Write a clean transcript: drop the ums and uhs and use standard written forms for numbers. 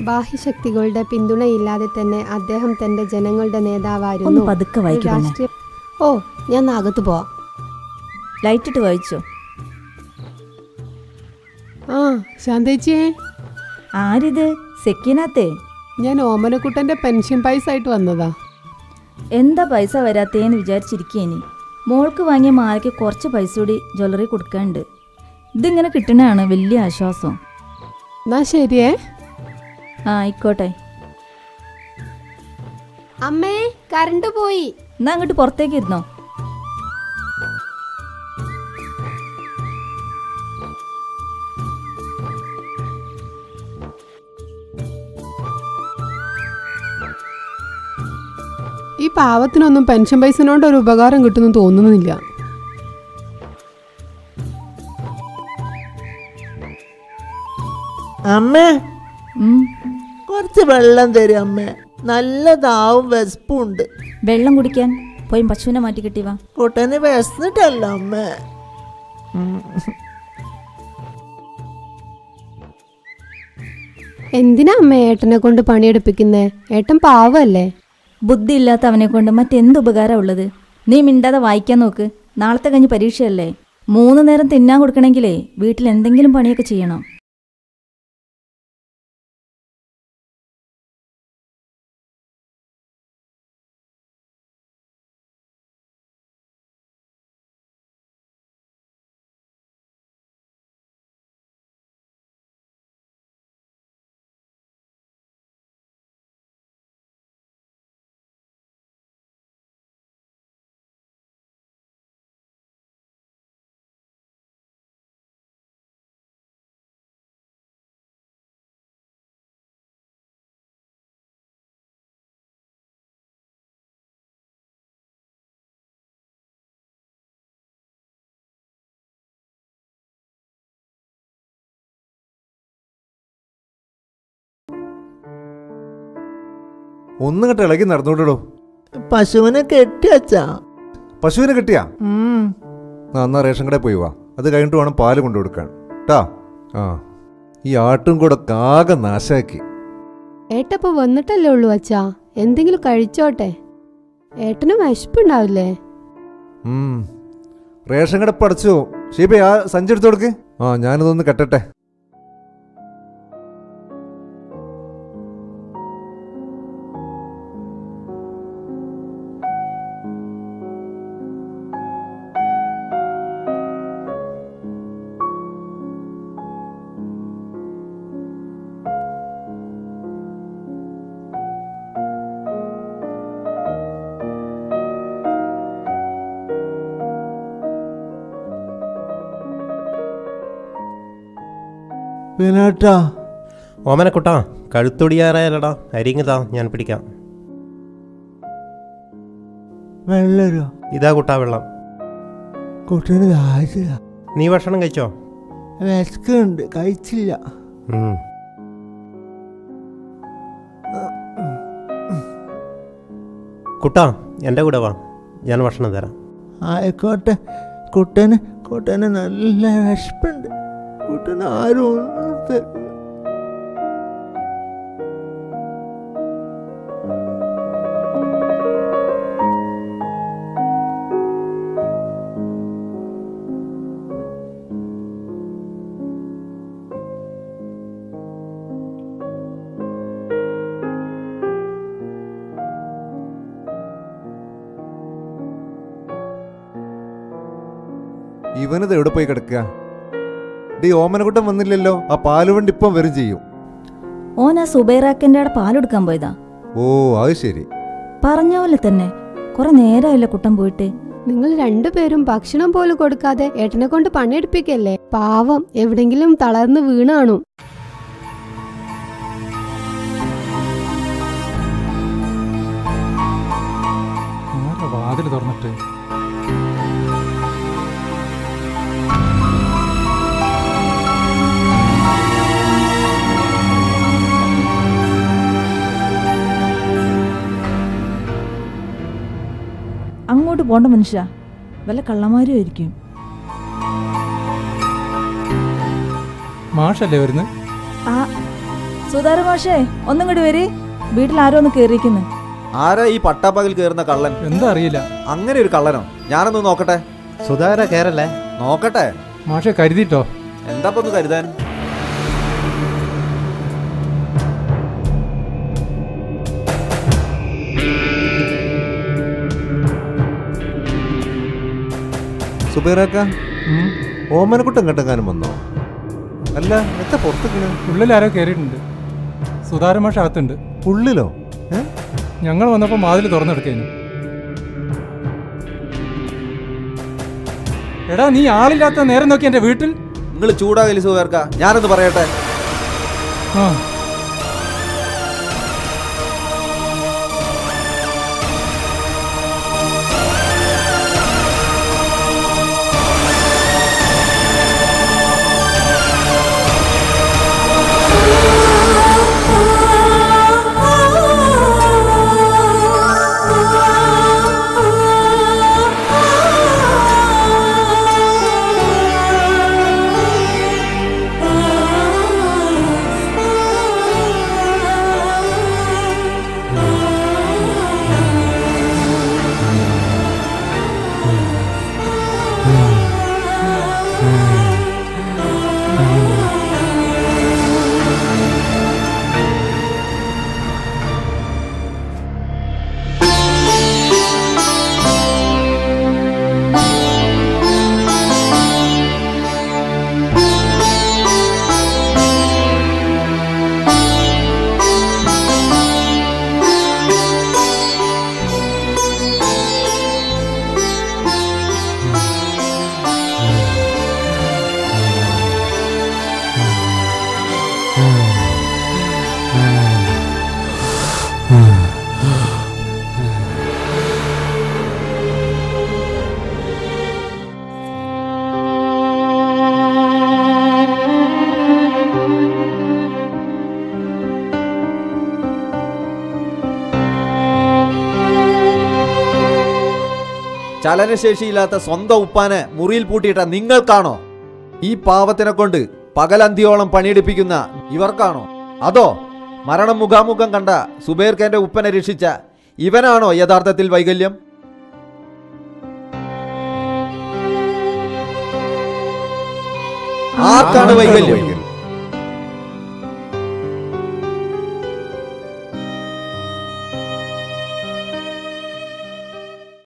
ബാഹ്യശക്തികളുടെ പിന്തുണയില്ലാതെ തന്നെ അദ്ദേഹം തന്റെ ജനങ്ങളുടെ നേതാവായിരുന്നു. ഓ, ഞാൻ അകത്ത് പോവാം. ലൈറ്റ് ഇട്ട് വായിച്ചോ. ആ ശാന്തേച്ചിയെ. ആരിത്? സെക്കിനാത്തേ? ഞാൻ ഓമനക്കുട്ടന്റെ പെൻഷൻ പൈസ ആയിട്ട് വന്നതാ. എന്താ പൈസ വരാത്തേന്ന് വിചാരിച്ചിരിക്കേനി. മോൾക്ക് വാങ്ങിയ മാലയ്ക്ക് കുറച്ച് പൈസ കൂടി ജ്വല്ലറി കൊടുക്കാനുണ്ട്. ഇതിങ്ങനെ കിട്ടണതാണ് വലിയ ആശ്വാസം. എന്നാ ശരിയേ. ആ ആയിക്കോട്ടെ. അമ്മേ, കറണ്ട് പോയി. എന്നാ അങ്ങോട്ട് പുറത്തേക്ക് ഇരുന്നോ. ഈ പാവത്തിനൊന്നും പെൻഷൻ പൈസനോണ്ട് ഒരു ഉപകാരം കിട്ടുന്നു തോന്നുന്നില്ല. അമ്മേ, കുറച്ച് വെള്ളം തരും അമ്മേ. നല്ല ദാവും വിശപ്പും ഉണ്ട്. വെള്ളം കുടിക്കാൻ പോയി പശുവിനെ മാറ്റി കിട്ടിവാ. കുട്ടന് വിശന്നിട്ടല്ല അമ്മേ. എന്തിനാ അമ്മ ഏട്ടനെ കൊണ്ട് പണിയെടുപ്പിക്കുന്നേ? ഏട്ടൻ പാവല്ലേ. ബുദ്ധി ഇല്ലാത്ത അവനെ കൊണ്ട് മറ്റെന്ത് ഉപകാരം ഉള്ളത്? നീ മിണ്ടാതെ വായിക്കാൻ നോക്ക്. നാളത്തെ കഴിഞ്ഞ് പരീക്ഷയല്ലേ. 3 നേരം തിന്നാൻ കൊടുക്കണമെങ്കിലേ വീട്ടിൽ എന്തെങ്കിലും പണിയൊക്കെ ചെയ്യണം. ഒന്നും കെട്ട് ഇളകി നടന്നോട്ടോ. പശുവിനെ കെട്ടിയച്ചാ. പശുവിനെ കെട്ടിയാ? എന്നാ റേഷൻ കടയിൽ പോയി വാ. അത് കഴിഞ്ഞിട്ട് വേണം പാല് കൊണ്ടു കൊടുക്കാൻ ട്ടാ. ആ, ഈ ആട്ടും കൂടെ ആകെ നാശാക്കി. ഏട്ടപ്പോ വന്നിട്ടല്ലേ ഉള്ളൂ അച്ഛാ. എന്തെങ്കിലും കഴിച്ചോട്ടെ. ഏട്ടന് വിശപ്പുണ്ടാവില്ലേ? റേഷൻ കട പടച്ചു. ഷീബ, ആ സഞ്ചി എടുത്തു കൊടുക്ക്. ആ, ഞാനിതൊന്ന് കെട്ടട്ടെ. ഓമനക്കുട്ടാ, കഴുത്തൊടിയാറായാലടാ. അരിങ്ങതാ, ഞാൻ പിടിക്കാം. വെള്ളരോ? ഇതാ കുട്ടാ വെള്ളം. കുട്ടന് ദാഹിച്ചില്ല. നീ ഭക്ഷണം കഴിച്ചോ? വിശക്കുന്നുണ്ട്, കഴിച്ചില്ല. കുട്ടാ, എൻ്റെ കൂടെ വാ, ഞാൻ ഭക്ഷണം തരാം. ആയിക്കോട്ടെ. കുട്ടന് നല്ല വിശപ്പുണ്ട്. കുട്ടന് ആരും ഒന്നും തരും. ഇവനത് എവിടെ പോയി കിടക്കുക? ഡി, ഓമനക്കുട്ടൻ വന്നില്ലല്ലോ. ആ പാലുവണ്ടി ഇപ്പം വരും ചെയ്യും. ഓൻ ആ സുബൈറാക്കൻ്റെ അവിടെ പാലെടുക്കാൻ പോയതാ. ഓ, അത് ശരി. പറഞ്ഞ പോലെ തന്നെ കുറെ നേരമായില്ല കുട്ടൻ പോയിട്ട്. നിങ്ങൾ രണ്ടുപേരും ഭക്ഷണം പോലും കൊടുക്കാതെ ഏട്ടനെ കൊണ്ട് പണിയെടുപ്പിക്കല്ലേ. പാവം, എവിടെങ്കിലും തളർന്ന് വീണാണു. വാതിൽ തുറന്നിട്ട് അങ്ങോട്ട് പോണ്ട മനുഷ്യ, വല്ല കള്ളന്മാരും ആയിരിക്കും. മാഷല്ലേ വരുന്നത്? സുധാര മാഷേ ഒന്നും കൂടി വരി. വീട്ടിൽ ആരോ ഒന്ന് കേറിയിരിക്കുന്നു. ആരാ ഈ പട്ടാപ്പകൽ കേറുന്ന കള്ളൻ? എന്താ അറിയില്ല. അങ്ങനെ ഒരു കള്ളനോ? ഞാനൊന്ന് നോക്കട്ടെ. സുധാര കേറല്ലേ? നോക്കട്ടെ. മാഷെ കരുതിട്ടോ. എന്താ ഒന്ന് കരുതാൻ? സുബൈറാക്ക, ഓമനക്കുട്ടൻ കെട്ടെങ്ങാനും വന്നോ? അല്ല, എത്ര പുറത്തേക്കാണ്? ഉള്ളിൽ ആരോ കയറിയിട്ടുണ്ട്. സുധാര മാഷ അകത്തുണ്ട്. ഉള്ളിലോ? ഞങ്ങൾ വന്നപ്പോൾ വാതിൽ തുറന്നെടുക്കേനു. എടാ, നീ ആളില്ലാത്ത നേരം നോക്കി എന്റെ വീട്ടിൽ. നിങ്ങൾ ചൂടാകലി സുബൈറാക്ക, ഞാനൊന്ന് പറയട്ടെ. ആ ചലനശേഷിയില്ലാത്ത സ്വന്തം ഉപ്പാനെ മുറിയിൽ പൂട്ടിയിട്ട നിങ്ങൾക്കാണോ? ഈ പാവത്തിനെ കൊണ്ട് പകലന്തിയോളം പണിയെടുപ്പിക്കുന്ന ഇവർക്കാണോ? അതോ മരണം മുഖാമുഖം കണ്ട സുബൈർഖാന്റെ ഉപ്പനെ രക്ഷിച്ച ഇവനാണോ യഥാർത്ഥത്തിൽ വൈകല്യം? ആർക്കാണ് വൈകല്യം?